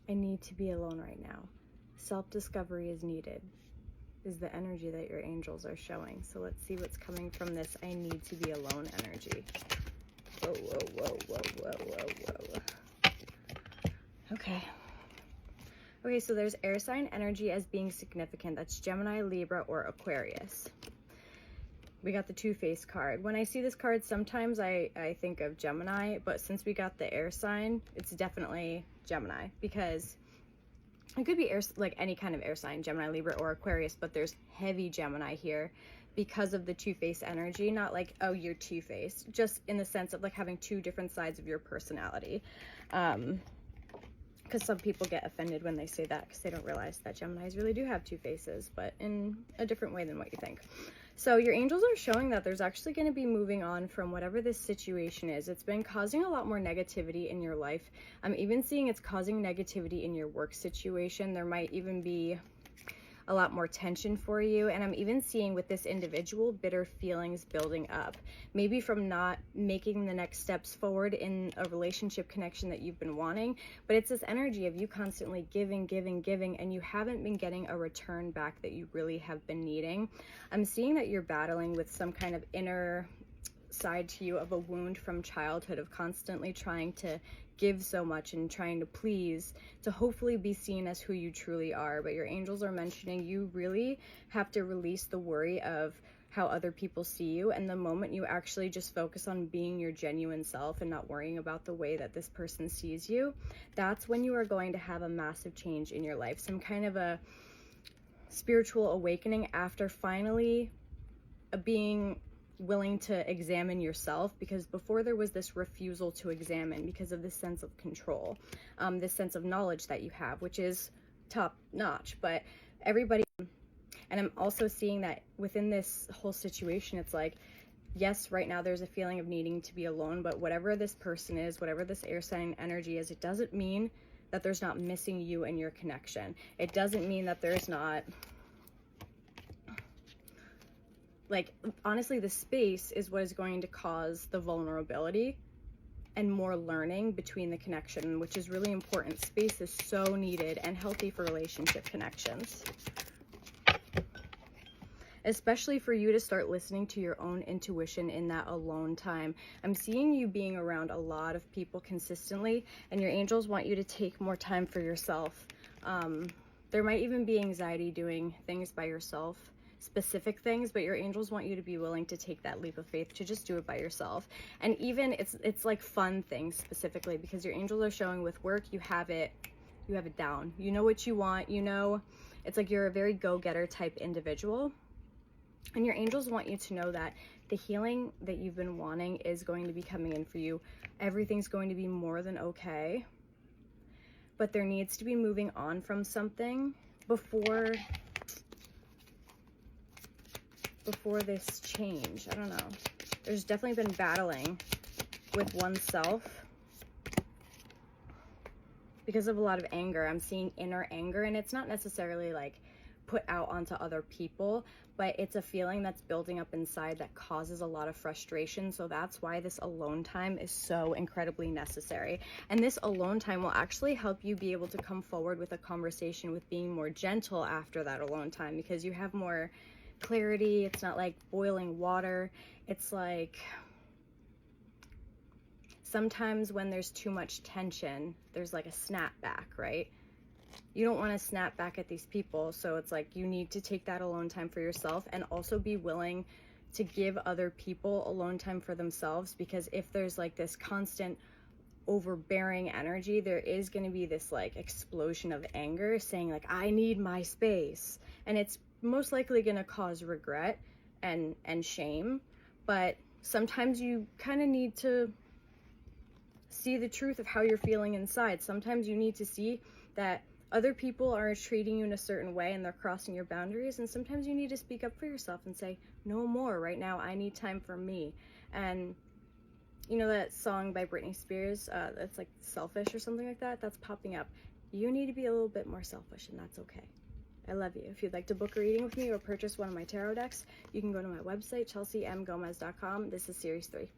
I need to be alone right now. Self-discovery is needed, is the energy that your angels are showing. So let's see what's coming from this I need to be alone energy. Whoa, whoa, whoa, whoa, whoa, whoa, whoa. Okay. Okay, so there's air sign energy as being significant. That's Gemini, Libra, or Aquarius. We got the Two-Face card. When I see this card, sometimes I think of Gemini, but since we got the air sign, it's definitely Gemini, because it could be air, like any kind of air sign, Gemini, Libra, or Aquarius, but there's heavy Gemini here because of the Two-Face energy. Not like, oh, you're two-faced, just in the sense of like having two different sides of your personality. Because some people get offended when they say that because they don't realize that Geminis really do have two faces, but in a different way than what you think. So your angels are showing that there's actually going to be moving on from whatever this situation is. It's been causing a lot more negativity in your life. I'm even seeing it's causing negativity in your work situation. There might even be a lot more tension for you. And I'm even seeing with this individual, bitter feelings building up, maybe from not making the next steps forward in a relationship connection that you've been wanting. But it's this energy of you constantly giving, giving, giving, and you haven't been getting a return back that you really have been needing. I'm seeing that you're battling with some kind of inner side to you of a wound from childhood, of constantly trying to give so much and trying to please to hopefully be seen as who you truly are. But your angels are mentioning you really have to release the worry of how other people see you, and the moment you actually just focus on being your genuine self and not worrying about the way that this person sees you, that's when you are going to have a massive change in your life, some kind of a spiritual awakening after finally being willing to examine yourself, because before there was this refusal to examine because of this sense of control, this sense of knowledge that you have, which is top notch. But everybody, and I'm also seeing that within this whole situation, it's like, yes, right now there's a feeling of needing to be alone, but whatever this person is, whatever this air sign energy is, it doesn't mean that there's not missing you and your connection. It doesn't mean that there's not, like, honestly, the space is what is going to cause the vulnerability and more learning between the connection, which is really important. Space is so needed and healthy for relationship connections, especially for you to start listening to your own intuition in that alone time. I'm seeing you being around a lot of people consistently, and your angels want you to take more time for yourself. There might even be anxiety doing things by yourself, specific things, but your angels want you to be willing to take that leap of faith to just do it by yourself. And even it's like fun things specifically, because your angels are showing with work, you have it down. You know what you want, you know, it's like you're a very go-getter type individual. And your angels want you to know that the healing that you've been wanting is going to be coming in for you. Everything's going to be more than okay. But there needs to be moving on from something before this change. I don't know. There's definitely been battling with oneself because of a lot of anger. I'm seeing inner anger, and it's not necessarily like put out onto other people, but it's a feeling that's building up inside that causes a lot of frustration. So that's why this alone time is so incredibly necessary. And this alone time will actually help you be able to come forward with a conversation with being more gentle after that alone time, because you have more clarity. It's not like boiling water. It's like sometimes when there's too much tension, there's like a snap back, right? You don't want to snap back at these people. So it's like you need to take that alone time for yourself, and also be willing to give other people alone time for themselves, because if there's like this constant overbearing energy, there is going to be this like explosion of anger saying like, I need my space, and it's most likely going to cause regret and shame. But sometimes you kind of need to see the truth of how you're feeling inside. Sometimes you need to see that other people are treating you in a certain way and they're crossing your boundaries, and sometimes you need to speak up for yourself and say, no more right now, I need time for me. And you know that song by Britney Spears that's like Selfish or something like that, that's popping up. You need to be a little bit more selfish, and that's okay. I love you. If you'd like to book a reading with me or purchase one of my tarot decks, you can go to my website, chelseamgomez.com. This is Series 3.